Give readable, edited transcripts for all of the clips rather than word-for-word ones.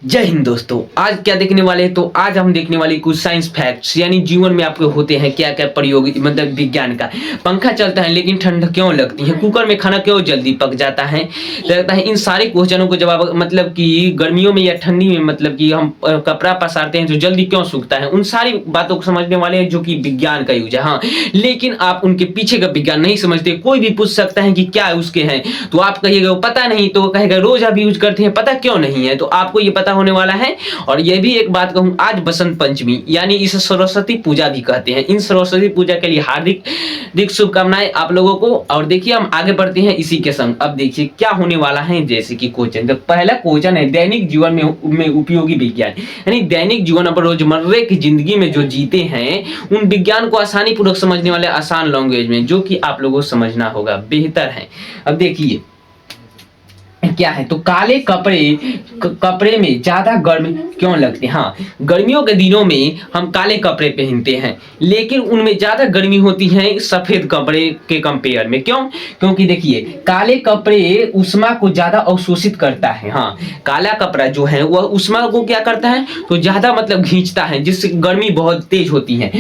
जय हिंद दोस्तों। आज क्या देखने वाले हैं? तो आज हम देखने वाले कुछ साइंस फैक्ट्स, यानी जीवन में आपके होते हैं क्या क्या प्रयोग, मतलब विज्ञान का। पंखा चलता है लेकिन ठंड क्यों लगती है? कुकर में खाना क्यों जल्दी पक जाता है? लगता है इन सारे क्वेश्चनों को जवाब, मतलब कि गर्मियों में या ठंडी में, मतलब कि हम कपड़ा पसारते हैं तो जल्दी क्यों सूखता है, उन सारी बातों को समझने वाले हैं जो कि विज्ञान का यूज है। हाँ, लेकिन आप उनके पीछे का विज्ञान नहीं समझते। कोई भी पूछ सकता है कि क्या उसके हैं, तो आप कहिएगा पता नहीं, तो कहेगा रोज आप यूज करते हैं, पता क्यों नहीं है? तो आपको ये पता होने वाला है। और ये भी एक बात कहूं, आज बसंत पंचमी, यानी इसे सरस्वती पूजा भी कहते हैं। इन सरस्वती पूजा के लिए हार्दिक शुभकामनाएं आप लोगों को। और देखिए हम आगे बढ़ते हैं इसी के संग। अब देखिए क्या होने वाला है। जैसे कि क्वेश्चन, तो पहला क्वेश्चन है दैनिक जीवन में उपयोगी विज्ञान, यानी दैनिक जीवन पर रोजमर्रा की जिंदगी में जो जीते हैं उन विज्ञान को आसानी पूर्वक समझने वाले आसान लैंग्वेज में, जो कि आप लोगों को समझना होगा, बेहतर है। अब देखिए क्या है, तो काले कपड़े में ज्यादा गर्म क्यों लगते हैं? हाँ, गर्मियों के दिनों में हम काले कपड़े पहनते हैं, लेकिन उनमें ज्यादा गर्मी होती है सफेद कपड़े के कंपेयर में। क्यों? क्योंकि देखिए काले कपड़े उष्मा को ज्यादा अवशोषित करता है। हाँ, काला कपड़ा जो है वह उष्मा को क्या करता है, तो ज्यादा मतलब खींचता है, जिससे गर्मी बहुत तेज होती है।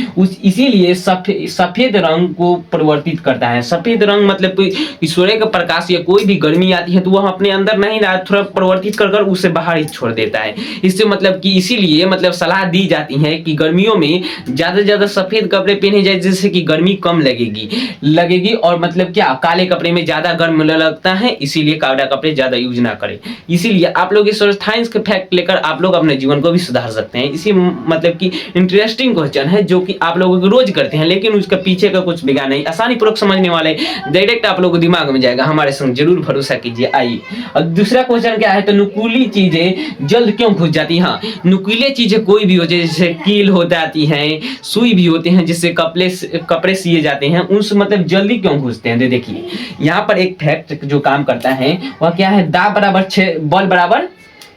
इसीलिए सफेद रंग को परिवर्तित करता है। सफेद रंग मतलब कोई सूर्य का प्रकाश या कोई भी गर्मी आती है तो वह अपने अंदर नहीं रहा, थोड़ा परिवर्तित कर उसे बाहर ही छोड़ देता है। इससे मतलब कि इसीलिए मतलब सलाह दी जाती है कि गर्मियों में ज्यादा से ज्यादा सफेद कपड़े पहने जाए, जिससे कि गर्मी कम लगेगी। और मतलब क्या, काले कपड़े में ज्यादा गर्म लगता है, इसीलिए काला कपड़े ज्यादा यूज ना करें। इसीलिए आप लोग इस साइंस के फैक्ट लेकर आप लोग अपने जीवन को भी सुधार सकते हैं। इसी मतलब कि इंटरेस्टिंग क्वेश्चन है जो कि आप लोग रोज करते हैं, लेकिन उसका पीछे का कुछ बिगाड़ नहीं, आसानी पूर्वक समझने वाले, डायरेक्ट आप लोग को दिमाग में जाएगा। हमारे संग जरूर भरोसा कीजिए। आइए, और दूसरा क्वेश्चन क्या है, तो नुकीली चीजें जल्द क्यों घुस जाती हैं? हाँ, नुकीली चीजें कोई भी हो, जैसे कील हो जाती है, सुई भी होते हैं जिससे कपड़े सिए जाते हैं, उनसे मतलब जल्दी क्यों घुसते हैं? देखिए यहाँ पर एक फैक्ट जो काम करता है वह क्या है, दाब बराबर बल बराबर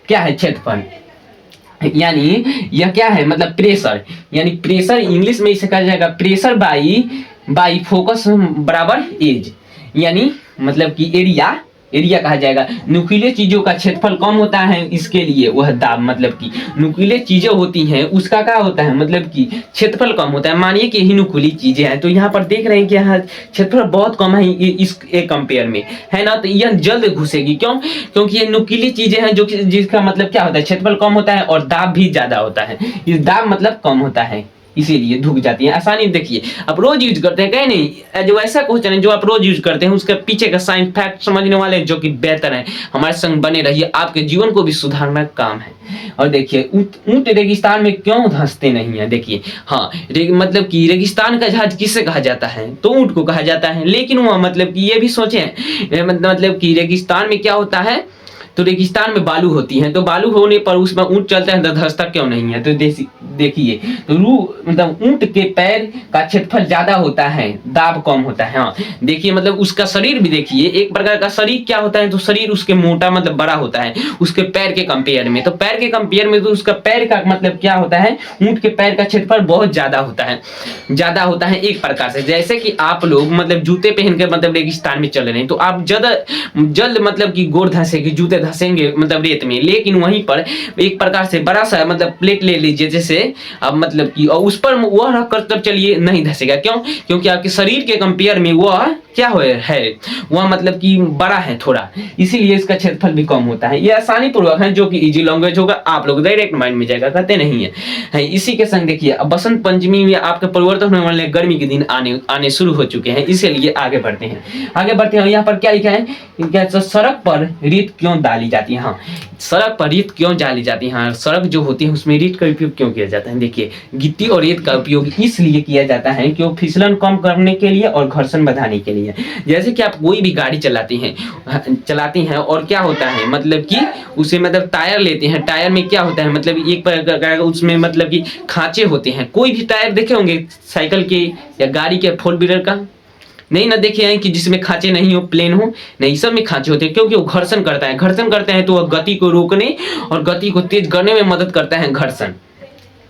क्या है, क्षेत्रफल। यानी यह क्या है, मतलब प्रेशर, यानी प्रेशर इंग्लिश में इसे कहा जाएगा प्रेशर बाई फोकस बराबर एज, यानी मतलब कि एरिया कहा जाएगा। नुकीले चीजों का क्षेत्रफल कम होता है, इसके लिए वह दाब, मतलब कि नुकीले चीजें होती हैं उसका क्या होता है, मतलब कि क्षेत्रफल कम होता है। मानिए कि यही नुकीली चीजें हैं, तो यहाँ पर देख रहे हैं कि यहाँ क्षेत्रफल बहुत कम है इस कंपेयर में, है ना, तो यह जल्द घुसेगी। क्यों? क्योंकि ये नुकीली चीजें हैं जो जिसका मतलब क्या होता है, क्षेत्रफल कम होता है और दाब भी ज्यादा होता है। इस दाब मतलब कम होता है, इसीलिए धुक जाती है आसानी। देखिए आप रोज यूज करते हैं, कहीं नहीं, जो ऐसा क्वेश्चन है जो आप रोज यूज करते हैं उसके पीछे का साइंस फैक्ट समझने वाले जो कि बेहतर है। हमारे संग बने रहिए, आपके जीवन को भी सुधारना काम है। और देखिए ऊंट रेगिस्तान में क्यों धंसते नहीं है? देखिए हाँ, मतलब कि रेगिस्तान का जहाज किसे कहा जाता है, तो ऊंट को कहा जाता है। लेकिन वह मतलब कि ये भी सोचे, मतलब कि रेगिस्तान में क्या होता है, तो रेगिस्तान में बालू होती है, तो बालू होने पर उसमें ऊंट चलता है, तो धंसता क्यों नहीं है? तो देखिए तो मतलब ऊंट के पैर का क्षेत्रफल ज्यादा होता है, दाब कम होता है। हाँ, देखिए मतलब उसका शरीर भी देखिए, एक प्रकार का शरीर क्या होता है, तो शरीर उसके मोटा मतलब बड़ा होता है उसके पैर के कंपेयर में। तो पैर के कंपेयर में तो उसका पैर का मतलब क्या होता है, ऊंट के पैर का क्षेत्रफल बहुत ज्यादा होता है एक प्रकार से। जैसे कि आप लोग मतलब जूते पहनकर मतलब रेगिस्तान में चल रहे हैं, तो आप जल्द मतलब कि गोड़ धंसेगी, जूते धंसेंगे मतलब रेत में। लेकिन वहीं पर एक प्रकार से बड़ा सा मतलब प्लेट ले लीजिए, जैसे अब मतलब कि, और उस पर वह रख कर तब चलिए, नहीं धंसेगा। क्यों? क्योंकि आपके शरीर के कंपेयर में वह क्या है वह मतलब कि बड़ा है थोड़ा, इसीलिए इसका क्षेत्रफल भी कम होता है। ये आसानी पूर्वक है जो कि इजी लैंग्वेज होगा, आप लोग डायरेक्ट माइंड में जाएगा, कहते नहीं है। इसी के संग देखिए अब बसंत पंचमी में आपके परिवर्तन होने वाले गर्मी के दिन आने शुरू हो चुके हैं, इसीलिए आगे बढ़ते हैं। यहाँ पर क्या लिखा है, सड़क पर रेत क्यों डाली जाती है? हाँ, सड़क पर रेत क्यों डाली जाती है? हाँ, सड़क जो होती है उसमें रेत का उपयोग क्यों किया जाता है? देखिए गिट्टी और रेत का उपयोग इसलिए किया जाता है कि वो फिसलन कम करने के लिए और घर्षण बढ़ाने के लिए। जैसे कि आप कोई भी गाड़ी चलाती हैं और क्या होता है, मतलब कि उसे मतलब टायर लेते हैं, टायर में क्या होता है, मतलब एक उसमें मतलब कि खांचे होते हैं। कोई भी टायर देखे होंगे साइकिल के या गाड़ी के, फोर व्हीलर का नहीं ना देखे हैं कि जिसमें खांचे नहीं हो, प्लेन हो, नहीं, सब में खांचे होते हैं, क्योंकि वो घर्षण करते हैं तो वह गति को रोकने और गति को तेज करने में मदद करता है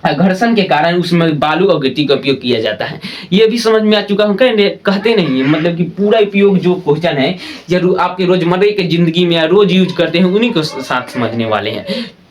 घर्षण के कारण उसमें बालू और गिट्टी का उपयोग किया जाता है। ये भी समझ में आ चुका हूँ, कहते नहीं है, मतलब कि पूरा उपयोग जो क्वेश्चन है या आपके रोजमर्रा के जिंदगी में रोज यूज करते हैं उन्हीं को साथ समझने वाले हैं।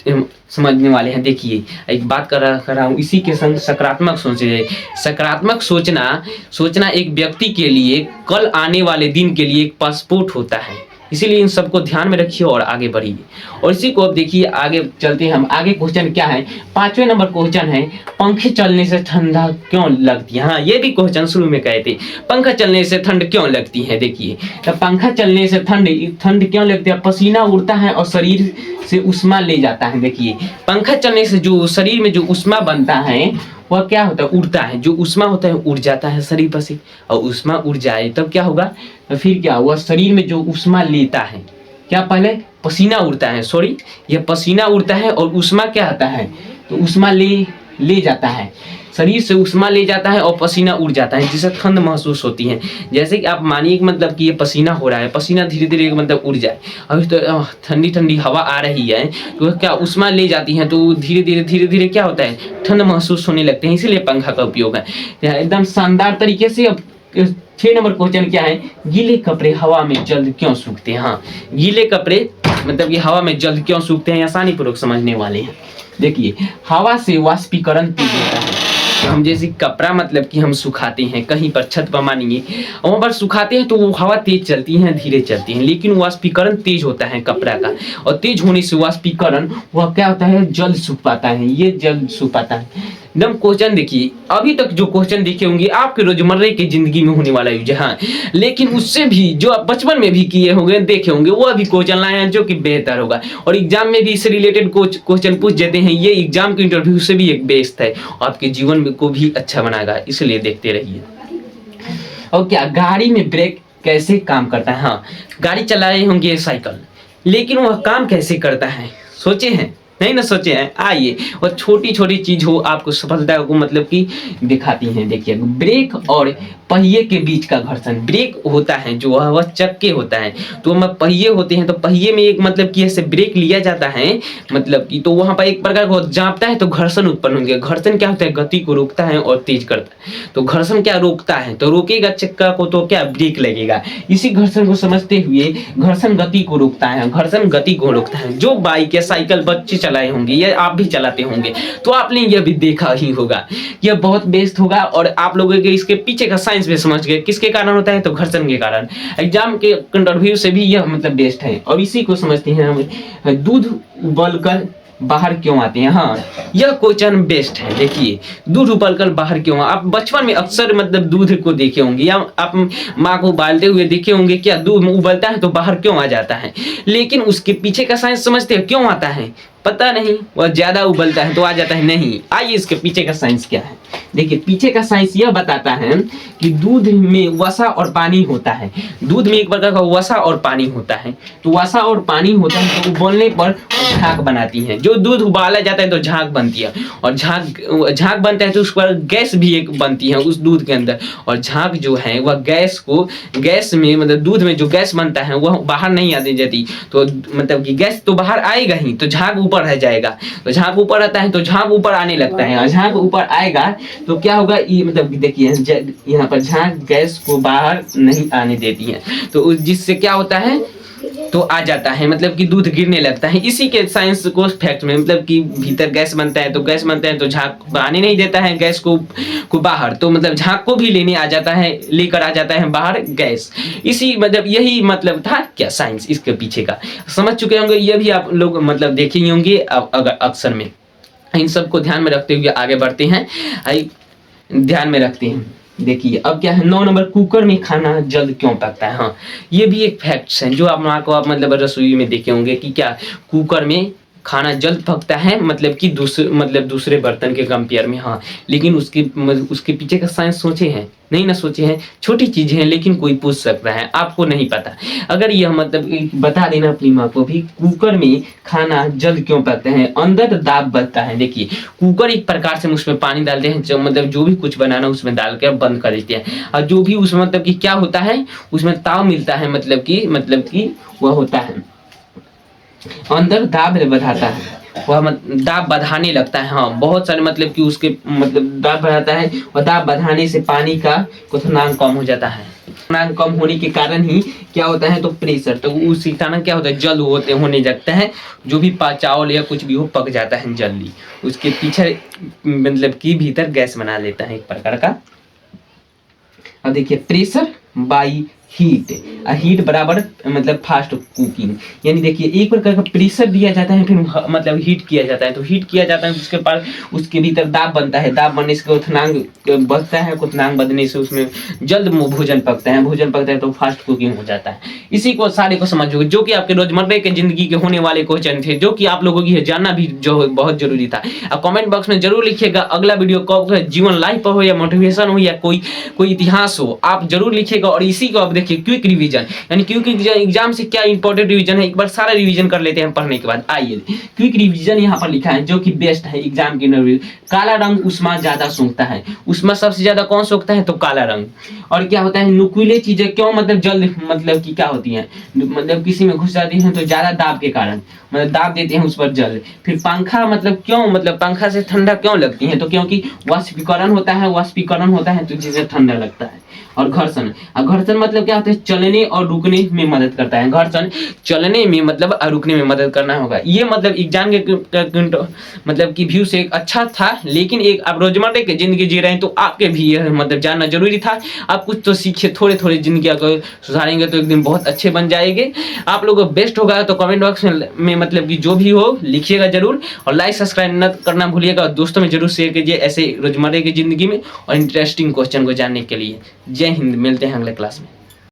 समझने वाले हैं। देखिए एक बात कर रहा हूँ, इसी के संग सकारात्मक सोचे। सकारात्मक सोचना एक व्यक्ति के लिए कल आने वाले दिन के लिए एक पासपोर्ट होता है। इसीलिए इन सबको ध्यान में रखिए और आगे बढ़िए। और इसी को अब देखिए आगे चलते हैं हम। आगे क्वेश्चन क्या है, 5वें नंबर क्वेश्चन है, पंखे चलने से ठंडा क्यों लगती है। हाँ, ये भी क्वेश्चन शुरू में कहे थे, पंखा चलने से ठंड क्यों लगती है। देखिए तो पंखा चलने से ठंड क्यों लगती है, पसीना उड़ता है और शरीर से उष्मा ले जाता है। देखिए पंखा चलने से जो शरीर में जो उष्मा बनता है वह क्या होता है, उड़ता है। जो उष्मा होता है उड़ जाता है शरीर पर से, और उष्मा उड़ जाए तब क्या होगा, तो फिर क्या हुआ, शरीर में जो उष्मा लेता है, क्या पहले पसीना उड़ता है, सॉरी यह पसीना उड़ता है और उष्मा क्या आता है, तो उष्मा ले जाता है, शरीर से उष्मा ले जाता है और पसीना उड़ जाता है, जिससे ठंड महसूस होती है। जैसे कि आप मानिए मतलब कि ये पसीना हो रहा है, पसीना धीरे धीरे मतलब उड़ जाए, अभी तो ठंडी ठंडी हवा आ रही है तो क्या उष्मा ले जाती है, तो धीरे धीरे क्या होता है, ठंड महसूस होने लगते हैं। इसीलिए पंखा का उपयोग है एकदम शानदार तरीके से। अब 6 नंबर क्वेश्चन क्या है, गीले कपड़े हवा में जल्द क्यों सूखते हैं। हाँ, गीले कपड़े मतलब कि हवा में जल्द क्यों सूखते हैं, आसानी पूर्वक समझने वाले हैं। देखिए हवा से वाष्पीकरण तेज होता है। तो हम जैसे कपड़ा मतलब कि हम सुखाते हैं कहीं पर छत पर मानिए, वहाँ पर सुखाते हैं तो वो हवा तेज चलती है, धीरे चलती है, लेकिन वाष्पीकरण तेज होता है कपड़ा का, और तेज होने से वाष्पीकरण वह क्या होता है, जल्द सूख पाता है, ये जल्द सूख पाता है एकदम। क्वेश्चन देखिए, अभी तक जो क्वेश्चन देखे होंगे आपके रोजमर्रे की जिंदगी में होने वाला यूज है, हाँ, लेकिन उससे भी जो आप बचपन में भी किए होंगे देखे होंगे वो अभी क्वेश्चन लाए हैं जो कि बेहतर होगा, और एग्जाम में भी इससे रिलेटेड क्वेश्चन पूछ देते हैं। ये एग्जाम के इंटरव्यू से भी एक बेस्ट है, आपके जीवन को भी अच्छा बनाएगा, इसलिए देखते रहिए। और क्या, गाड़ी में ब्रेक कैसे काम करता है। हाँ, गाड़ी चला रहे होंगे साइकिल, लेकिन वह काम कैसे करता है, सोचे हैं, नहीं ना सोचे हैं। आइए, और छोटी छोटी चीज हो आपको सफलता को मतलब कि दिखाती हैं। देखिए ब्रेक और पहिए के बीच का घर्षण, ब्रेक होता है जो वह चक्के होता है, तो हम पहिए होते हैं, तो पहिए में एक मतलब कि ऐसे ब्रेक लिया जाता है, मतलब कि तो वहां पर एक प्रकार को जापता है तो घर्षण उत्पन्न होंगे। घर्षण क्या होता है, गति को रोकता है और तेज करता है। तो घर्षण क्या रोकता है, तो रोकेगा चक्का को तो क्या ब्रेक लगेगा। इसी घर्षण को समझते हुए घर्षण गति को रोकता है, घर्षण गति को रोकता है। जो बाइक या साइकिल बच्चे चलाए होंगे या आप भी चलाते होंगे तो आपने यह भी देखा ही होगा, यह बहुत बेस्ट होगा। और आप लोगों के इसके पीछे का साइंस भी समझ गए, किसके कारण होता है, तो घर्षण के कारण। एग्जाम के इंटरव्यू से भी यह मतलब बेस्ट है। और इसी को समझते हैं हम, दूध उबलकर बाहर क्यों आते हैं। हाँ, यह क्वेश्चन बेस्ट है। देखिए दूध उबलकर बाहर क्यों, आप बचपन में अक्सर मतलब दूध को देखे होंगे या आप माँ को उबालते हुए देखे होंगे, क्या दूध उबलता है तो बाहर क्यों आ जाता है, लेकिन उसके पीछे का साइंस समझते हैं, क्यों आता है पता नहीं, वह ज्यादा उबलता है तो आ जाता है, नहीं। आइए इसके पीछे का साइंस क्या है। देखिए पीछे का साइंस यह बताता है कि दूध में वसा और पानी होता है, दूध में एक प्रकार का वसा और पानी होता है, तो वसा और पानी होता है तो उबलने पर झाग बनाती है। जो दूध उबाला जाता है तो झाग बनती है, और झाग बनता है तो उस पर गैस भी एक बनती है उस दूध के अंदर, और झाग जो है वह गैस में मतलब दूध में जो गैस बनता है वह बाहर नहीं आती जाती, तो मतलब कि गैस तो बाहर आएगा ही, तो झाग ऊपर रह जाएगा। तो झाग ऊपर आता है तो झाग ऊपर आने लगता है, और झाग ऊपर आएगा तो क्या होगा, ये मतलब देखिए यहाँ पर झाग गैस को बाहर नहीं आने देती है, तो जिससे क्या होता है, तो आ जाता है मतलब कि दूध गिरने लगता है। इसी के साइंस को फैक्ट में मतलब कि भीतर गैस बनता है तो झाग आने नहीं देता है गैस को बाहर, तो मतलब झाग को भी लेने आ जाता है, लेकर आ जाता है बाहर गैस। इसी मतलब यही मतलब था क्या साइंस इसके पीछे का, समझ चुके होंगे। ये भी आप लोग मतलब देखे ही होंगे अगर अक्सर में। इन सबको ध्यान में रखते हुए आगे बढ़ते हैं, ध्यान में रखते हैं। देखिए अब क्या है, 9 नंबर, कुकर में खाना जल्द क्यों पकता है। हाँ, ये भी एक फैक्ट्स है जो आप मतलब रसोई में देखे होंगे कि क्या कुकर में खाना जल्द पकता है, मतलब कि दूसरे बर्तन के कंपेयर में। हाँ, लेकिन उसके पीछे का साइंस सोचे हैं, नहीं ना सोचे हैं। छोटी चीजें हैं लेकिन कोई पूछ सकता है, आपको नहीं पता। अगर यह मतलब बता देना अपनी माँ को भी, कुकर में खाना जल्द क्यों पकता है, अंदर दाब बनता है। देखिए कुकर एक प्रकार से उसमें पानी डालते हैं, मतलब जो भी कुछ बनाना उसमें डाल कर बंद कर देते हैं, और जो भी उसमें मतलब कि क्या होता है, उसमें ताव मिलता है, मतलब कि वह होता है अंदर दाब बढ़ाता है। वह दाब बढ़ाने लगता है। हाँ, बहुत सारे मतलब कि उसके मतलब दाब बढ़ाता है, और दाब बढ़ाने से पानी का क्वथनांक कम हो जाता है। क्वथनांक कम होने के कारण ही क्या होता है, तो प्रेशर, तो उसी कारण क्या होता है, जल होने लगता है। जो भी चावल या कुछ भी हो पक जाता है जल्दी। उसके पीछे मतलब कि भीतर गैस बना लेता है एक प्रकार का। अब देखिए प्रेशर बाई हीट, हीट बराबर मतलब फास्ट कुकिंग, यानी देखिए एक प्रकार का प्रेशर दिया जाता है, फिर मतलब हीट किया जाता है। तो हीट किया जाता है उसके बाद उसके भीतर दाब बनता है, दाब बनने से क्वथनांक बढ़ता है, क्वथनांक बढ़ने से उसमें जल्द भोजन पकता है, भोजन पकता है तो फास्ट कुकिंग हो जाता है। इसी को सारे को समझो, जो कि आपके रोजमर्रा के जिंदगी के होने वाले क्वेश्चन थे, जो कि आप लोगों की जानना भी जो बहुत जरूरी था। अब कमेंट बॉक्स में जरूर लिखिएगा अगला वीडियो कब, जीवन लाइफ पर हो या मोटिवेशन हो या कोई इतिहास हो, आप जरूर लिखिएगा। और इसी को आप देखिए क्विक रिवीजन, यानी क्योंकि एग्जाम से क्या इंपॉर्टेंट रिवीजन है, एक बार सारा रिवीजन कर लेते हैं पढ़ने के बाद। आइए क्विक रिवीजन यहाँ पर लिखा है जो कि बेस्ट है एग्जाम के नजर। काला रंग उष्मा ज्यादा सूंघता है, उष्मा सबसे ज्यादा कौन सूंघता है, तो काला रंग। और क्या होता है, नुकीले चीजें क्यों मतलब जल्द मतलब कि क्या होती है, मतलब किसी में घुस जाती है तो ज्यादा दाब के कारण, मतलब दाब देते हैं उस पर जल्द। फिर पंखा मतलब क्यों, मतलब पंखा से ठंडा क्यों लगती है, तो क्योंकि वाष्पीकरण होता है, वाष्पीकरण होता है तो जिससे ठंडा लगता है। और घर्षण, घर्षण मतलब क्या होता है, चलने और रुकने में मदद करता है। घर्षण चलने में मतलब रुकने में मदद करना होगा। ये मतलब एग्जाम के मतलब की व्यू से एक अच्छा था, लेकिन एक आप रोजमर्रा की जिंदगी जी रहे हैं तो आपके भी यह मतलब जानना जरूरी था। आप कुछ तो सीखे, थोड़े थोड़े जिंदगी अगर सुधारेंगे तो एक दिन बहुत अच्छे बन जाएंगे। आप लोगों को बेस्ट होगा तो कमेंट बॉक्स में मतलब कि जो भी हो लिखिएगा जरूर, और लाइक सब्सक्राइब न करना भूलिएगा, और दोस्तों में जरूर शेयर कीजिए ऐसे रोजमर्रा की जिंदगी में और इंटरेस्टिंग क्वेश्चन को जानने के लिए। जय हिंद, मिलते हैं अगले क्लास में।